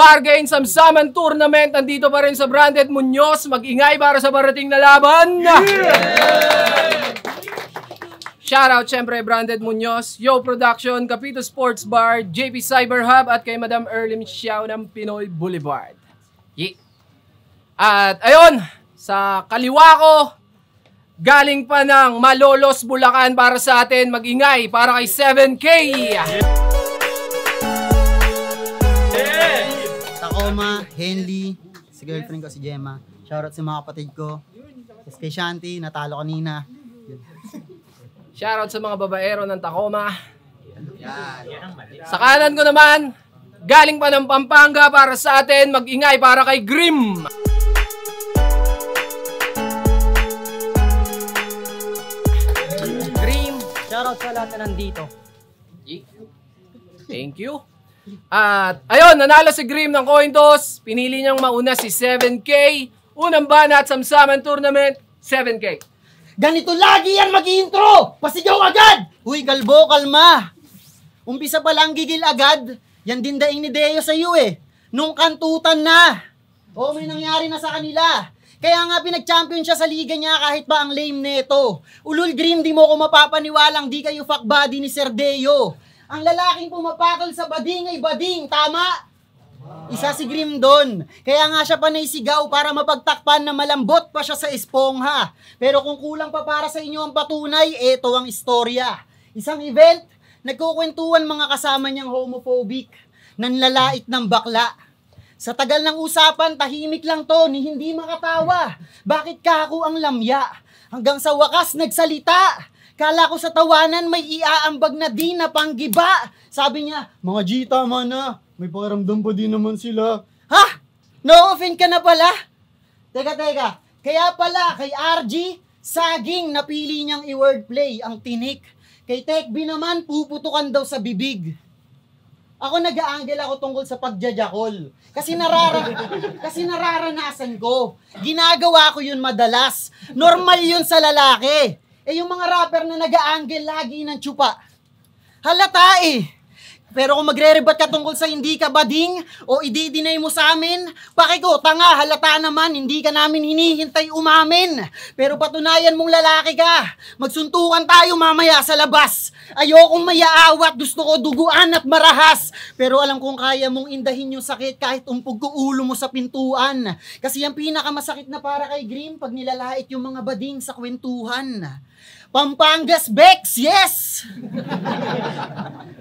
Bargain Samsaman Tournament. Andito pa rin sa Branded Muñoz. Mag-ingay para sa parating na laban. Shoutout syempre Branded Muñoz, Yo Production, Capito Sports Bar, JP Cyber Hub at kay Madam Erlim Xiao ng Pinoy Boulevard. Yeah. At ayun, sa kaliwa ko, galing pa ng Malolos, Bulacan para sa atin. Mag-ingay para kay 7K. Tacoma, Henley, si girlfriend ko si Gemma. Shoutout sa mga kapatid ko. Kay Shanti, natalo kanina. Shoutout sa mga babaero ng Tacoma. Sa kanan ko naman, galing pa ng Pampanga para sa atin. Mag-ingay para kay Grim. Shoutout sa lahat na nandito. Thank you. At ayun, nanalo si Grim ng coin toss. Pinili niyang mauna si 7K. Unang banat Samsaman Tournament, 7K. Ganito lagi yan mag-intro! Pasigaw agad! Uy, kalbo, kalma! Umpisa pa lang gigil agad. Yan din daing ni Deo sa iyo eh. Nung kantutan na. O may nangyari na sa kanila. Kaya nga pinag-champion siya sa liga niya kahit ba ang lame neto. Ulul Grim, di mo ko mapapaniwalang di kayo fuck buddy ni Sir Deo. Ang lalaking pumapakal sa bading ay bading, tama? Isa si Grim doon. Kaya nga siya panay sigaw para mapagtakpan na malambot pa siya sa espongha. Pero kung kulang pa para sa inyo ang patunay, eto ang istorya. Isang event, nagkukwentuhan mga kasama niyang homophobic, nanlalait ng bakla. Sa tagal ng usapan, tahimik lang to, ni hindi makatawa. Bakit ka ako ang lamya? Hanggang sa wakas, nagsalita. Kala ko sa tawanan may iaambag na di na panggiba. Sabi niya, mga G, tama na. May pakiramdam pa din naman sila. Ha? No-offend ka na pala? Teka. Kaya pala, kay RG, saging napili niyang i-wordplay ang tinik. Kay Tekbi naman, puputukan daw sa bibig. Ako nag-aanggel ako tungkol sa pagjajakol. Kasi nararanasan ko. Ginagawa ko yun madalas. Normal yun sa lalaki. Eh yung mga rapper na nag-aanggel lagi ng tsupa. Halata eh. Pero kung magre-rebat ka tungkol sa hindi ka bading o i-deny mo sa amin, pakiko, tanga, halata naman, hindi ka namin hinihintay umamin. Pero patunayan mong lalaki ka. Magsuntukan tayo mamaya sa labas. Ayokong mayaawat, gusto ko duguan at marahas. Pero alam kong kaya mong indahin yung sakit kahit umpog ko ulo mo sa pintuan. Kasi ang pinakamasakit na para kay Grim pag nilalait yung mga bading sa kwentuhan. Pampangas Bex, yes!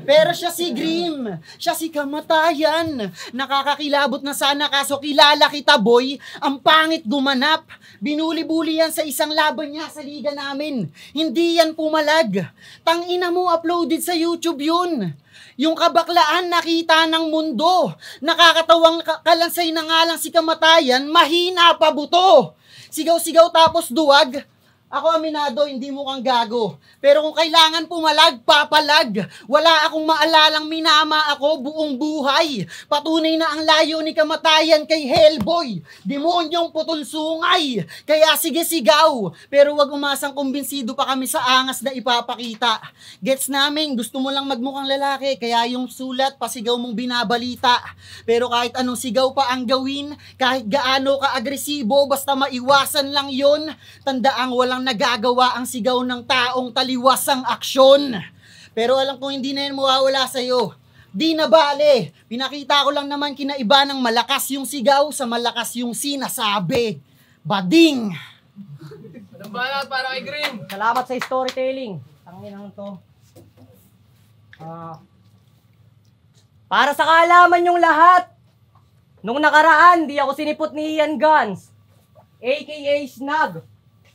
Pero siya si Grim, siya si kamatayan. Nakakakilabot na sana kaso kilala kita boy, ang pangit gumanap. Binuli-buli yan sa isang laban niya sa liga namin. Hindi yan pumalag. Tangina mo, uploaded sa YouTube yun. Yung kabaklaan nakita ng mundo. Nakakatawang kalansay na nga lang si kamatayan, mahina pa buto. Sigaw-sigaw tapos duwag. Ako aminado, hindi mo kang gago. Pero kung kailangan pumalag, papalag. Wala akong maalalang minama ako buong buhay. Patunay na ang layo ni kamatayan kay Hellboy. Demonyong putol sungay. Kaya sige sigaw. Pero wag umasang kumbinsido pa kami sa angas na ipapakita. Gets namin, gusto mo lang magmukhang lalaki. Kaya yung sulat, pasigaw mong binabalita. Pero kahit anong sigaw pa ang gawin, kahit gaano ka agresibo, basta maiwasan lang yon. Tandaang walang nagagawa ang sigaw ng taong taliwas ang aksyon. Pero alam kong hindi na yan mawawala sa'yo. Di na bale. Pinakita ko lang naman kinaiba ng malakas yung sigaw sa malakas yung sinasabi. Bading! Anong banat para kay Grim? Salamat sa storytelling. Tangin naman to. Para sa kaalaman yung lahat, nung nakaraan, di ako sinipot ni Ian Guns, aka Snag.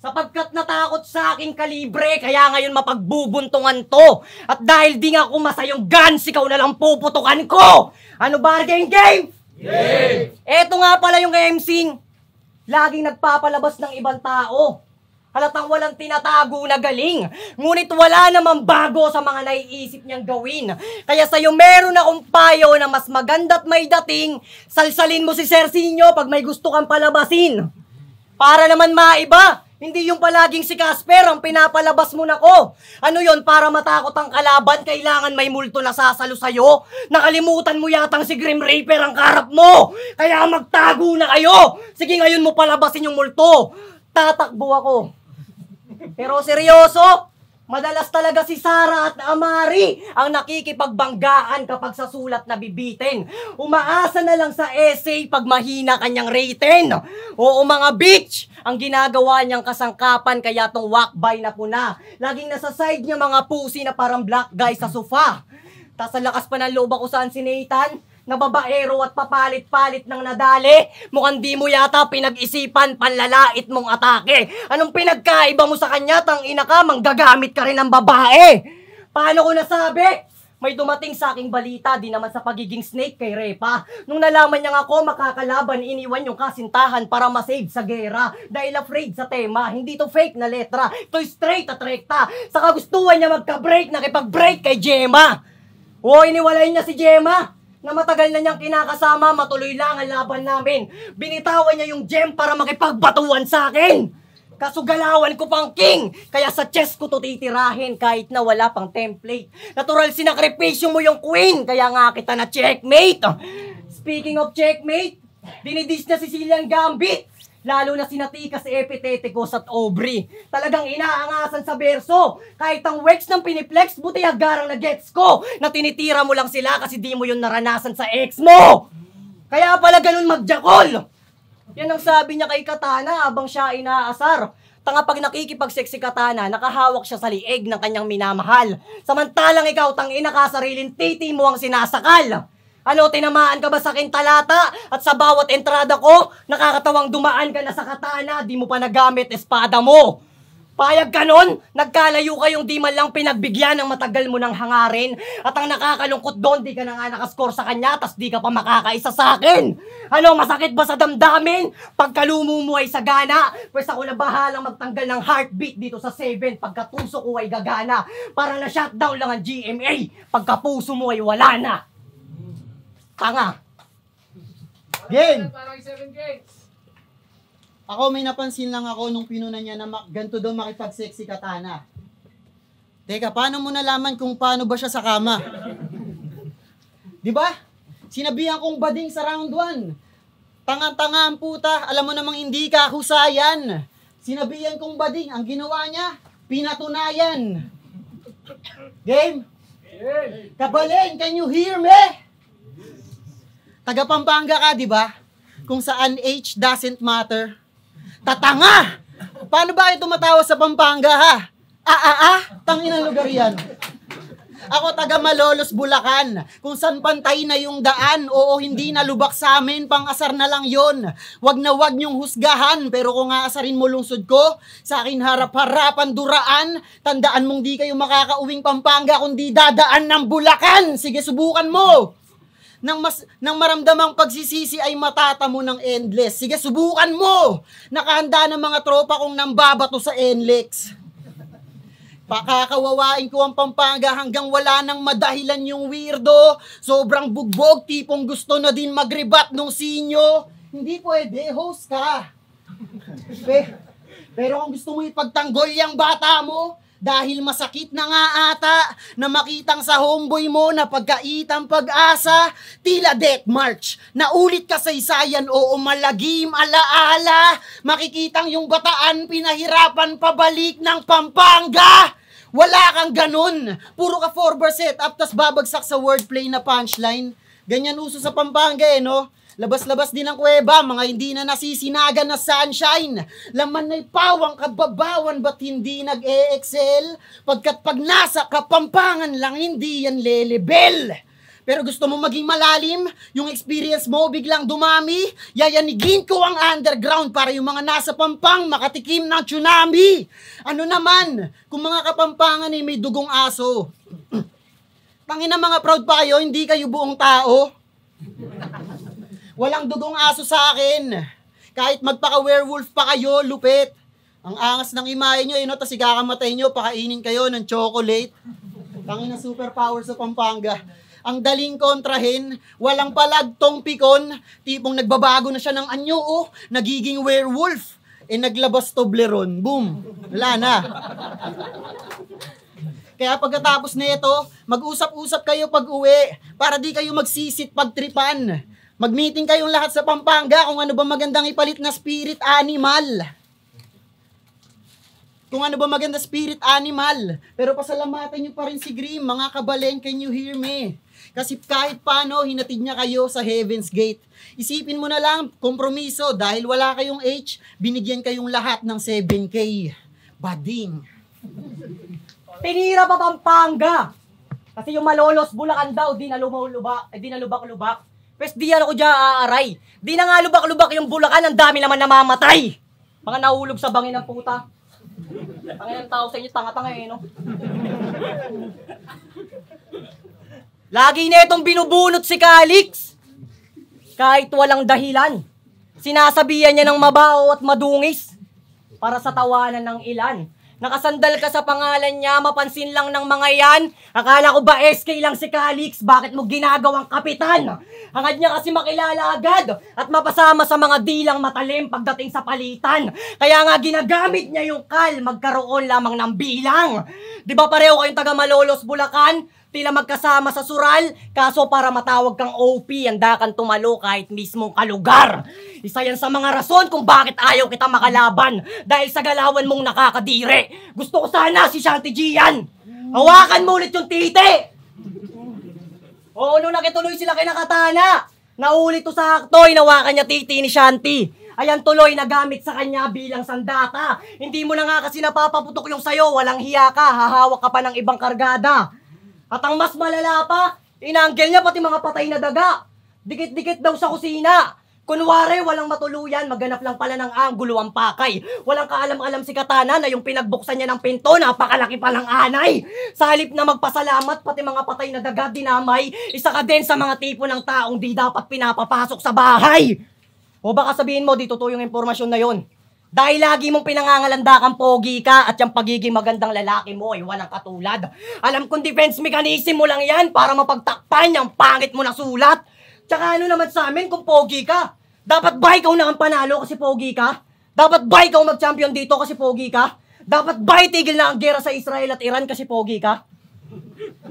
Sapagkat natakot sa aking kalibre, kaya ngayon mapagbubuntungan to. At dahil di nga kumasa yung guns, ikaw na lang puputukan ko. Ano bargain game? Game! Eto nga pala yung MCing. Laging nagpapalabas ng ibang tao. Halatang walang tinatago na galing. Ngunit wala namang bago sa mga naiisip niyang gawin. Kaya sa'yo meron akong payo na mas maganda't may dating. Salsalin mo si Sersinyo pag may gusto kang palabasin. Para naman maiba, Hindi yung palaging si Casper ang pinapalabas mo na ko. Ano yon, para matakot ang kalaban, kailangan may multo na sasalo sa'yo? Nakalimutan mo yatang si Grim Reaper ang karap mo. Kaya magtago na kayo. Sige, ngayon mo palabasin yung multo. Tatakbo ako. Pero seryoso, madalas talaga si Sarah at Amari ang nakikipagbanggaan kapag sa sulat na bibitin. Umaasa na lang sa essay pag mahina kanyang rating. Oo mga bitch, ang ginagawa niyang kasangkapan kaya tong wakbay na puna. Laging nasa side niya mga pusi na parang black guy sa sofa. Tas sa lakas pa ng loob ako saan si Nathan, nababaero at papalit-palit ng nadali. Mukhang di mo yata pinag-isipan panlalait mong atake. Anong pinagkaiba mo sa kanya? Tangina ka, manggagamit ka rin ng babae. Paano ko nasabi? May dumating sa aking balita, di naman sa pagiging snake kay Repa. Nung nalaman niya nga ako makakalaban, iniwan yung kasintahan para masave sa gera. Dahil afraid sa tema, hindi to fake na letra. Ito'y straight at rekta. Sa kagustuhan niya magka-break, nakipag-break kay Gemma. O, iniwalay niya si Gemma na matagal na niyang kinakasama, matuloy lang ang laban namin. Binitawan niya yung gem para makipagbatuan sa akin. Kasugalawan ko pang king, kaya sa chest ko to titirahin kahit na wala pang template. Natural sinakripisyo mo yung queen, kaya nga kita na checkmate. Speaking of checkmate, dinidis na si Cillian Gambit. Lalo na sinatika si Epiteticus at Aubrey. Talagang inaangasan sa berso. Kahit ang Wex ng piniplex, buti agarang na gets ko. Na tinitira mo lang sila kasi di mo yun naranasan sa ex mo. Kaya pala ganun magjakol. Yan ang sabi niya kay Katana habang siya inaasar. Tanga pag nakikipag-sex si Katana, nakahawak siya sa lieg ng kanyang minamahal. Samantalang ikaw, tangina ka, sariling titi mo ang sinasakal. Ano, tinamaan ka ba sa akin talata? At sa bawat entrada ko, nakakatawang dumaan ka na sa Katana, di mo pa nagamit espada mo. Payag ka nun? Nagkalayo kayong di man lang pinagbigyan ng matagal mo ng hangarin. At ang nakakalungkot doon, di ka na nga nakascore sa kanya, tas di ka pa makakaisa sa akin. Ano, masakit ba sa damdamin? Pagkalumo mo ay sagana. Pwes ako na bahalang magtanggal ng heartbeat dito sa 7 pagkatuso ko ay gagana. Para na shutdown lang ang GMA, pagkapuso mo ay wala na. Tanga. Game! Parang 7 games. Ako may napansin lang ako nung pinuna niya na ganito daw makipag-sex si Katana. Teka, paano mo nalaman kung paano ba siya sa kama? Di ba? Sinabihan kong bading sa round 1. Tanga-tanga ang puta, alam mo namang hindi ka husayan. Sinabihan kong bading, ang ginawa niya, pinatunayan. Game? Kabaleng, can you hear me? Taga Pampanga ka, di ba? Kung saan age doesn't matter. Tatanga! Paano ba kayo tumatawa sa Pampanga, ha? Tanginang lugar yan. Ako taga Malolos, Bulacan. Kung saan pantay na yung daan. Oo, hindi na lubak sa amin. Pang-asar na lang yon. Wag na wag niyong husgahan. Pero kung aasarin mo lungsod ko, sa akin harap-harapan duraan. Tandaan mong di kayo makakauwing Pampanga kundi dadaan ng Bulacan. Sige, subukan mo. Nang maramdamang pagsisisi ay matata mo ng endless. Sige, subukan mo! Nakahanda ng mga tropa kong nambabato sa NLEX. Pakakawawain ko ang Pampanga hanggang wala nang madahilan yung weirdo. Sobrang bugbog, tipong gusto na din magrebat nung sinyo. Hindi pwede, host ka. Pero kung gusto mo ipagtanggol yung bata mo, dahil masakit na nga ata na makitang sa homeboy mo na pagkaitang pag-asa, tila death march. Naulit ka sa isayan, oo malagim, alaala. Makikitang yung bataan, pinahirapan pabalik ng Pampanga. Wala kang ganun. Puro ka 4-bar setup, tas babagsak sa wordplay na punchline. Ganyan uso sa Pampanga no? Labas-labas din ang kuweba, mga hindi na nasisinagan na sunshine. Laman na'y pawang kababawan, ba't hindi nag-e-excel? Pagkat pag nasa Kapampangan lang, hindi yan lelebel. Pero gusto mo maging malalim, yung experience mo biglang dumami, yayanigin ko ang underground para yung mga nasa Pampang makatikim ng tsunami. Ano naman, kung mga Kapampangan ay may dugong aso. Tangina mga proud pa kayo, hindi kayo buong tao. Walang dugong aso sa akin. Kahit magpaka-werewolf pa kayo, lupit. Ang angas ng imahe nyo, tas ikakamatay nyo, pakainin kayo ng chocolate. Tangin na superpower sa Pampanga. Ang daling kontrahin, walang palagtong pikon, tipong nagbabago na siya ng anyo, nagiging werewolf. naglabas Toblerone, boom, wala na. Kaya pagkatapos na ito, mag-usap-usap kayo pag-uwi para di kayo magsisit pagtripan. Mag-meeting kayong lahat sa Pampanga kung ano ba magandang ipalit na spirit animal. Kung ano ba maganda spirit animal. Pero pasalamatan nyo pa rin si Grim, mga kabaleng, can you hear me? Kasi kahit paano, hinatid niya kayo sa Heaven's Gate. Isipin mo na lang, kompromiso, dahil wala kayong H, binigyan kayong lahat ng 7K. Bading. Tinira pa Pampanga. Kasi yung Malolos, Bulacan daw, di nalubak-lubak. Pwes di yan ako dyan aaray. Di na nga lubak-lubak yung Bulacan, ang dami naman namamatay. Mga nahulog sa bangin ng puta. Tangin ng tao sa inyo, tanga-tanga no? Lagi na itong binubunot si Calix. Kahit walang dahilan. Sinasabihan niya ng mabaho at madungis. Para sa tawanan ng ilan. Nakasandal ka sa pangalan niya, mapansin lang ng mga yan. Akala ko ba SK lang si Calix? Bakit mo ginagawang kapitan? Hangad niya kasi makilala agad at mapasama sa mga dilang matalim pagdating sa palitan. Kaya nga ginagamit niya yung kal, magkaroon lamang ng bilang. Di ba pareho kayong taga Malolos, Bulacan? Tila magkasama sa sural, kaso para matawag kang OP, handa kang tumalo kahit mismong kalugar. Isa yan sa mga rason kung bakit ayaw kita makalaban, dahil sa galawan mong nakakadire. Gusto ko sana si Shanty G yan. Hawakan mo ulit yung titi. Oo, nung nakituloy sila kay Nakatana, naulit to sa akto, inawakan niya titi ni Shanty. Ayan tuloy nagamit sa kanya bilang sandata. Hindi mo na nga kasi napapaputok yung sayo, walang hiya ka, hahawak ka pa ng ibang kargada. At ang mas malala pa, inanggel niya pati mga patay na daga. Dikit-dikit daw sa kusina. Kunwari, walang matuluyan, maganap lang pala ng anggulo ang pakay. Walang kaalam-alam si Katana na yung pinagbuksan niya ng pinto, napakalaki palang anay. Sa halip na magpasalamat, pati mga patay na daga dinamay, isa ka din sa mga tipo ng taong di dapat pinapapasok sa bahay. O baka sabihin mo, di totoo yung impormasyon na yon. Dahil lagi mong pinangangalanda kang pogi ka at yung pagiging magandang lalaki mo ay walang katulad. Alam kong defense mechanism mo lang yan para mapagtakpan yung pangit mo na sulat. Tsaka ano naman sa amin kung pogi ka? Dapat ba ikaw na ang panalo kasi pogi ka? Dapat ba ikaw mag-champion dito kasi pogi ka? Dapat ba itigil na ang gera sa Israel at Iran kasi pogi ka?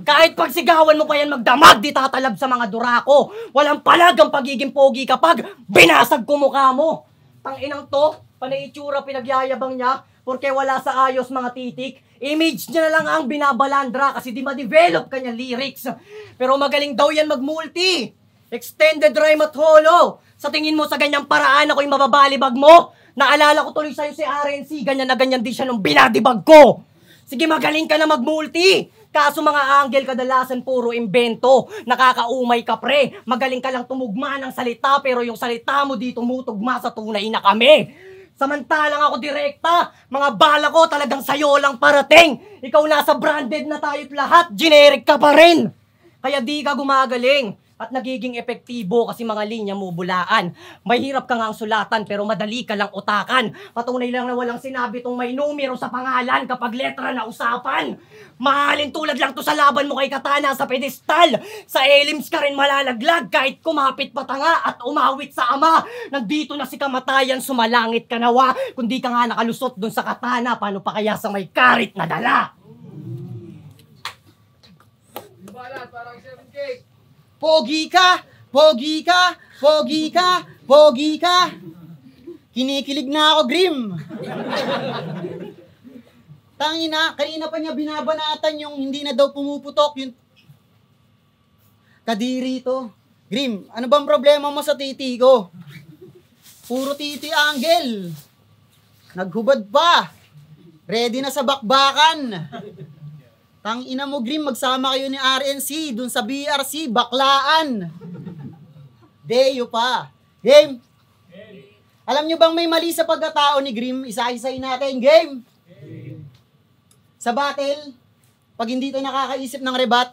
Kahit pagsigawan mo pa yan magdamag, di tatalab sa mga durako. Walang palag ang pagiging pogi kapag binasag ko mukha mo. Tanginang to, panay itsura pinagyayabang niya, porque wala sa ayos mga titik. Image niya na lang ang binabalandra kasi di ma-develop kanya lyrics. Pero magaling daw yan mag-multi. Extended rhyme at holo. Sa tingin mo sa ganyang paraan ako'y mababalibag mo? Naalala ko tuloy sa'yo si RNC, ganyan na ganyan din siya nung binadibag ko. Sige, magaling ka na mag-multi. Kaso mga anghel kadalasan puro imbento. Nakakaumay ka pre. Magaling ka lang tumugma ng salita pero yung salita mo di tumutugma sa tunay na kami. Samantalang ako direkta, mga bala ko talagang sayo lang parating. Ikaw nasa branded na tayo't lahat, generic ka pa rin. Kaya di ka gumagaling at nagiging epektibo kasi mga linya mo bulaan. Mahirap ka nga ang sulatan pero madali ka lang utakan. Patunay lang na walang sinabi tong may numero sa pangalan kapag letra na usapan. Mahalin tulad lang to sa laban mo kay Katana sa pedestal. Sa elims ka rin malalaglag kahit kumapit patanga at umawit sa ama. Nandito na si kamatayan, sumalangit ka nawa. Kung di ka nga nakalusot dun sa Katana, paano pa kaya sa may karit na dala? Parang 7K. Pogi ka! Pogi ka! Pogi ka! Pogi ka! Kinikilig na ako, Grim! Tangina, kanina pa niya binabanatan yung hindi na daw pumuputok yung kadiri to. Grim, ano bang problema mo sa titi ko? Puro titi angle. Naghubad pa. Ready na sa bakbakan. Tangina mo, Grim, magsama kayo ni RNC dun sa BRC, baklaan. Deyo pa. Game? Alam nyo bang may mali sa pagkatao ni Grim? Isa-isay natin. Game? Sa battle, pag hindi tayo nakakaisip ng rebat,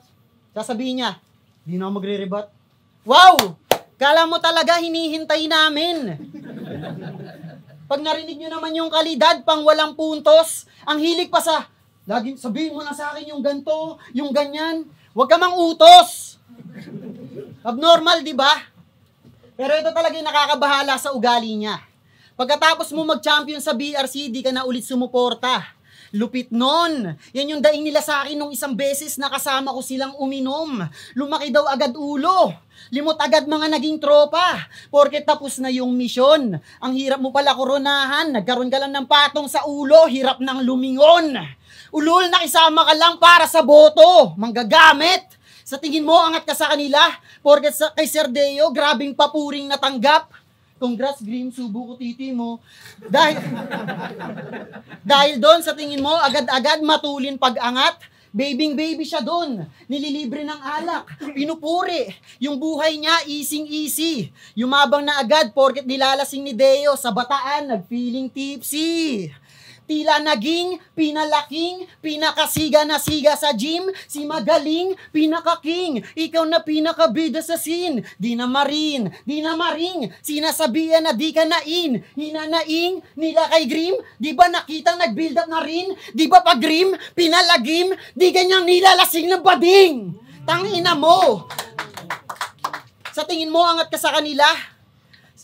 sasabihin niya, di na magre-rebat. Wow! Kala mo talaga hinihintay namin. Pag narinig nyo naman yung kalidad, pang walang puntos, ang hilig pa sa, lagi sabihin mo na sa akin yung ganto, yung ganyan. Huwag ka mang utos. Abnormal, di ba? Pero ito talaga yung nakakabahala sa ugali niya. Pagkatapos mo mag-champion sa BRC, di ka na ulit sumuporta. Lupit nun. Yan yung daing nila sa akin nung isang beses na kasama ko silang uminom. Lumaki daw agad ulo. Limot agad mga naging tropa. Porket tapos na yung misyon. Ang hirap mo pala koronahan. Nagkaroon ka lang ng patong sa ulo. Hirap ng lumingon. Ulol, nakisama ka lang para sa boto. Manggagamit. Sa tingin mo, angat ka sa kanila. Porket kay Sir Deo, grabing papuring natanggap. Congrats, Grim, subo ko titi mo. Dahil doon, sa tingin mo, agad-agad matulin pag-angat. Baby siya doon. Nililibre ng alak. Pinupuri. Yung buhay niya, easy-easy. Yumabang na agad, porket nilalasing ni Deo sa bataan, nag-feeling tipsy. Tila naging pinalaking, pinakasiga na siga sa gym, si magaling, pinaka-king, ikaw na pinakabida sa scene. Di na maring, sinasabihan na di ka nain, hinanaing, nila kay Grim, di ba nakitang nag-build up na rin? Di ba pag Grim, pinalagim, di ganyang nilalasing ng bading. Tangina mo! Sa tingin mo, angat ka sa kanila?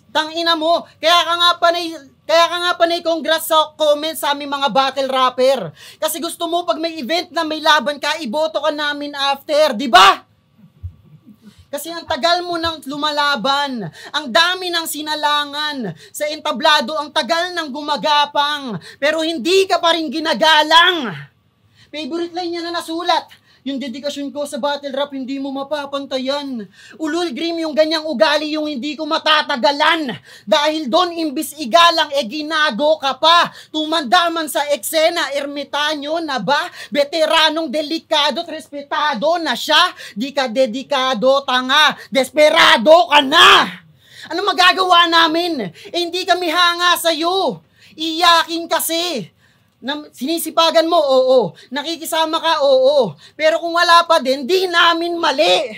Tangina mo, kaya ka nga panay congrats sa comment sa aming mga battle rapper. Kasi gusto mo pag may event na may laban ka, iboto ka namin after, di ba? Kasi ang tagal mo nang lumalaban, ang dami ng sinalangan, sa entablado ang tagal nang gumagapang, pero hindi ka pa rin ginagalang. Favorite line niya na nasulat, yung dedikasyon ko sa battle rap hindi mo mapapantayan. Ulul Grim, yung ganyang ugali yung hindi ko matatagalan. Dahil doon imbis igalang ginago ka pa. Tumandaman sa eksena, ermitanyo na ba? Veteranong delikado at respetado na siya. Di ka dedikado, tanga. Desperado ka na. Ano magagawa namin? Hindi kami hanga sa'yo. Iyakin kasi. Sinisipagan mo, oo. Nakikisama ka, oo. Pero kung wala pa din, di namin mali.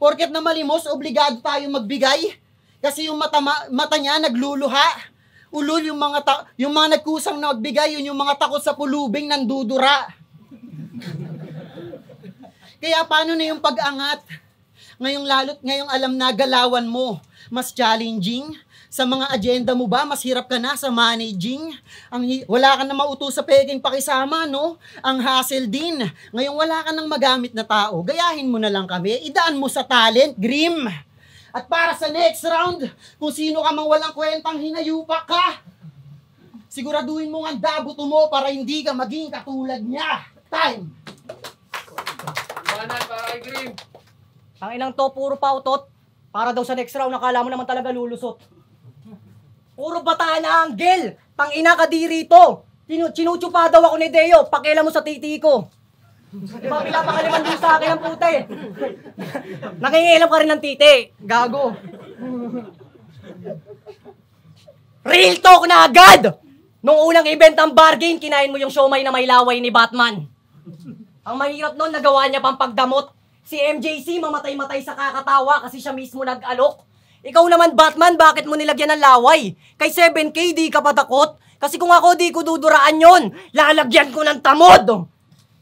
Porket na malimos, obligado tayo magbigay. Kasi yung mata niya nagluluha. Ulul, yung mga nagkusang na magbigay, yun yung mga takot sa pulubing nandudura. Kaya paano na yung pag-angat? Ngayong alam na galawan mo, mas challenging. Sa mga agenda mo ba, mas hirap ka na sa managing? Wala ka na mautos sa peking pakisama, no? Ang hassle din. Ngayon wala ka nang magamit na tao. Gayahin mo na lang kami. Idaan mo sa talent, Grim. At para sa next round, kung sino ka mang walang kwentang hinayupak ka, siguraduhin mo ang dabuto mo para hindi ka maging katulad niya. Time! Banat para kay Grim. Ang inang to, puro pautot. Para daw sa next round, nakala mo naman talaga lulusot. Puro bataan na anggel. Tangina ka di rito. Chinuchupa daw ako ni Deo. Pakialam mo sa titi ko. Diba pinapakaliman din sa akin ang puta eh. Nakingilam ka rin ng titi. Gago. Real talk na agad! Nung unang event ang bargain, kinain mo yung siomay na may laway ni Batman. Ang mahirap nun, nagawa niya pang pagdamot. Si MJC mamatay-matay sa kakatawa kasi siya mismo nag-alok. Ikaw naman, Batman, bakit mo nilagyan ng laway? Kay 7K, di ka patakot? Kasi kung ako, di ko duduraan yon. Lalagyan ko ng tamod.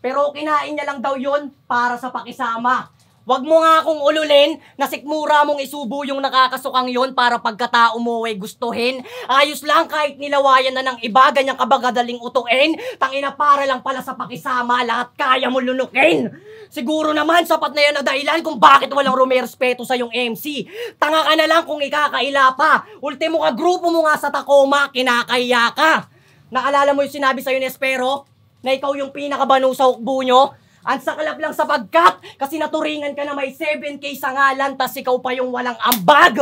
Pero kinain niya lang daw yon para sa pakisama. Wag mo nga akong ululin na sikmura mong isubo yung nakakasukang yon para pagkatao mo gustuhin. Ayos lang kahit nilawayan na ng iba, ganyang kabagadaling utuin. Tangina para lang pala sa pakisama, lahat kaya mo lunukin. Siguro naman sapat na yan na dahilan kung bakit walang rumerespeto sa yung MC. Tanga ka na lang kung ikakaila pa. Ultimo ka grupo mo nga sa Tacoma, kinakaya ka. Naalala mo yung sinabi sa'yo ni Espero? Na ikaw yung pinakabano sa hukbo nyo? Ang saklap lang sapagkat kasi naturingan ka na may 7K sa ngalan tas ikaw pa yung walang ambag.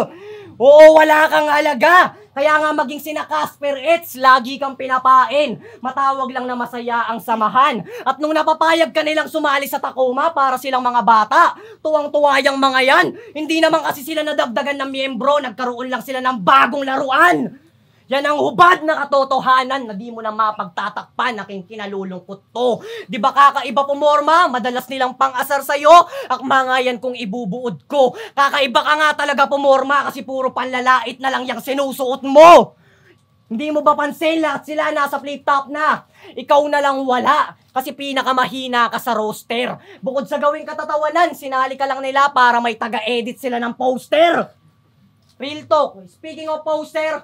Oo, wala kang halaga. Kaya nga maging sina Casper Ets, lagi kang pinapain. Matawag lang na masaya ang samahan. At nung napapayag ka nilang sumali sa Tacoma para silang mga bata, tuwang-tuwa yung mga yan. Hindi naman kasi sila nadagdagan ng miyembro, nagkaroon lang sila ng bagong laruan. Yan ang hubad na katotohanan na di mo na mapagtatakpan, aking kinalulungkot to. Di ba kakaiba pumorma? Madalas nilang pang-asar sa'yo, akma nga yan kung ibubuod ko. Kakaiba ka nga talaga pumorma kasi puro panlalait na lang yung sinusuot mo. Hindi mo ba pansin lahat sila nasa flip-top na? Ikaw na lang wala kasi pinakamahina ka sa roster. Bukod sa gawing katatawanan, sinali ka lang nila para may taga-edit sila ng poster. Real talk, speaking of poster,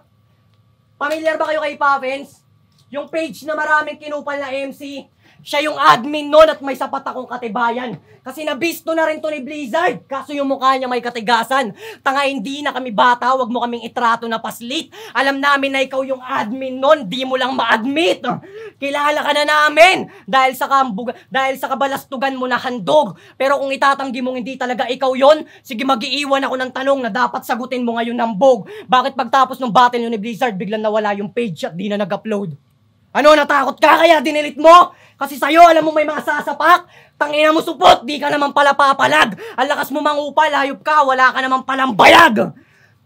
Pamilyar ba kayo kay Puffins? Yung page na maraming kinupal na MC, siya yung admin nun at may sapat akong katibayan. Kasi nabisto na rin to ni Blizzard. Kaso yung mukha niya may katigasan. Tanga, hindi na kami bata, wag mo kaming itrato na paslit. Alam namin na ikaw yung admin nun, di mo lang ma-admit. Kilala ka na namin dahil sa kabalastugan mo na handog. Pero kung itatanggi mong hindi talaga ikaw yon, sige, mag-iiwan ako ng tanong na dapat sagutin mo ngayon ng bog. Bakit pagtapos ng battle yun ni Blizzard, biglang nawala yung page at di na nag-upload? Ano, natakot ka kaya dinilit mo? Kasi sa'yo, alam mo may mga sasapak. Tangina mo supot, di ka naman pala papalag. Ang lakas mo mangupal, hayop ka, wala ka naman palang bayag.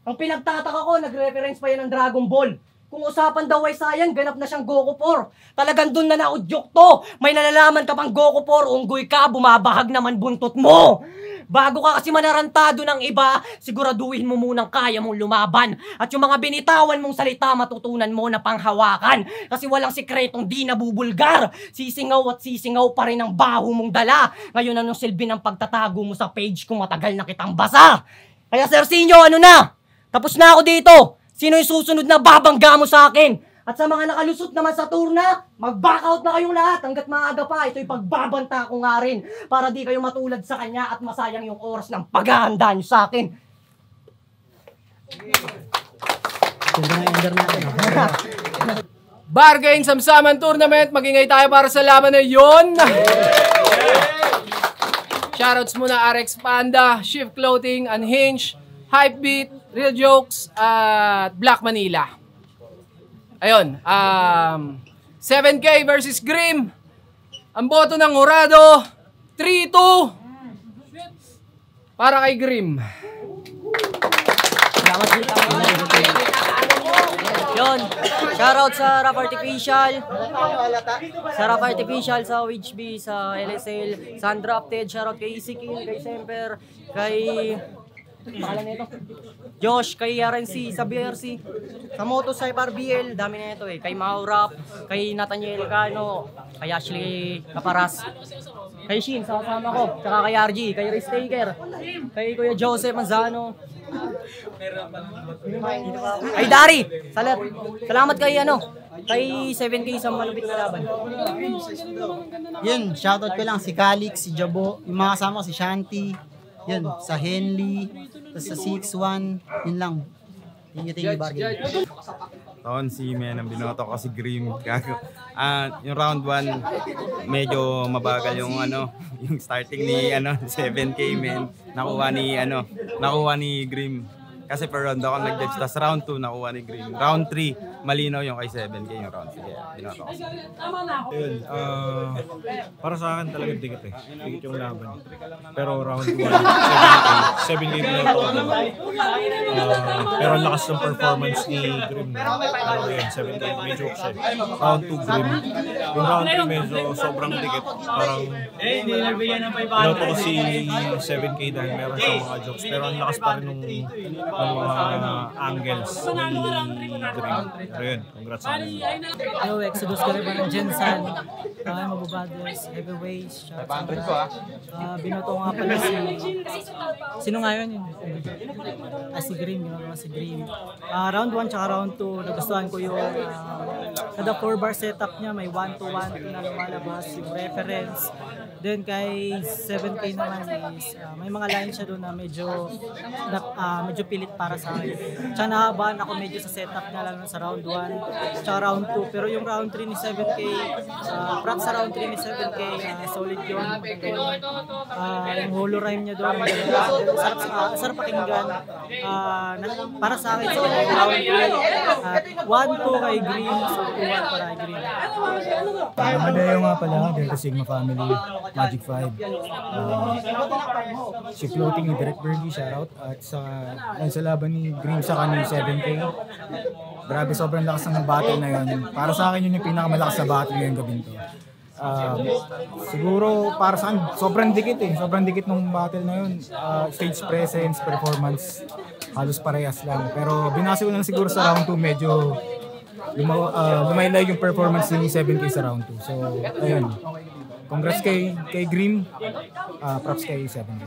Ang pinagtataka ko, nag-reference pa yan ng Dragon Ball. Kung usapan daw ay sayang, ganap na siyang Goku 4. Talagang dun na naudyok to. May nalalaman ka pang Goku 4, unggoy ka, bumabahag naman buntot mo. Bago ka kasi manarantado ng iba, siguraduhin mo munang kaya mong lumaban. At yung mga binitawan mong salita, matutunan mo na panghawakan. Kasi walang sikretong di nabubulgar. Sisingaw at sisingaw pa rin ang baho mong dala. Ngayon anong silbi ng pagtatago mo sa page kung matagal na kitang basa? Kaya Sir Sinyo, ano na? Tapos na ako dito. Sino yung susunod na babangga mo sa akin? At sa mga nakalusot naman sa turna, mag-back out na kayong lahat hanggat maaga pa. Ito'y pagbabanta ko nga rin para di kayo matulad sa kanya at masayang yung oras ng paghahanda nyo sa akin. Bargain Samsaman Tournament, magingay tayo para sa laban na yun. Shoutouts muna RX Panda, Shift Clothing, Unhinged, Hypebeat, Real Jokes, at Black Manila. Ayun, 7K versus Grim. Ang boto ng Horado, 3-2 para kay Grim. Yun, shoutout sa Rap Artificial. Sa Rap Artificial, sa WHB, sa LSL, sa Undrafted. Shoutout kay Easy King, kay Semper, kay... Pangalan nito? Josh, kay RNC, sa BRC, sa Motocycle RBL, dami na ito eh. Kay Maurap, kay Nathaniel Cano, kay Ashley Caparas, kay Shin, sa kasama ko, tsaka kay RG, kay Riz Taker, kay Kuya Joseph Manzano, kay Dari, salamat kay kay 7K sa malupit na laban. Yun, shoutout ko lang si Calix, si Jabo, yung mga kasama ko si Shanti, yun, sa Henley, sa 6-1, yun lang. Thank you, Bargain. Taon si Men ang binoto ko si Grim. Yung round 1 medyo mabagal yung yung starting ni 7K Men. Nakuha ni Grim. Kasi per round ako nag-judge. Tapos round 2 nakuha ni Grim. Round 3 malinaw yung kay 7K yung round 3. Kaya binoto ko. Ayun, para sa akin talaga dikit eh. Dikit yung laban. Pero round 1, 7K binoto ko. Pero ang lakas ng performance ni Grim. Ayun, 7K medyo siya. Round 2 Grim. Yung round 3 medyo sobrang dikit. Parang binoto ko si 7K dahil meron siyang mga jokes. Pero ang lakas pa rin nung mga angles ni Grim. Pero yun, congrats sa akin. Hello, Exodus ka rin ba ng Jensen? Mabubaders, Heavyweights, binoto nga pala sino nga yun? Si Grim, binoto si Grim. Round 1 tsaka round 2, nagustuhan ko yung kada 4-bar setup niya, may 1-to-1 na lumalabas, yung reference. Then kay 7K naman is may mga lines siya doon na medyo pilit para sa akin. Tsaka nahabaan ako medyo sa setup niya lalo sa round 1 tsaka round 2. Pero yung round 3 ni 7K, props sa round 3 ni 7K, solid yun. Yung holo rhyme niya doon, sarap pakinggan. Para sa akin, so round 3, 1-2 kay Green, so 2-1 para kay Green. Madayo nga pala, Delta Sigma Family, Magic 5. Si Floating ni Derek Bergie, shoutout. At sa laban ni Green sa ni 7K. Grabe, sobrang lakas ng battle na yun. Para sa akin yun yung pinakamalakas na battle ngayong gabi to. Siguro para sa akin, sobrang dikit eh. Sobrang dikit ng battle na yun. Stage presence, performance, halos parehas lang. Pero binasa ko na lang siguro sa round 2, medyo lumaylay yung performance ni 7K sa round 2. So, ayun. Congrats kay Grim, props kay 7K.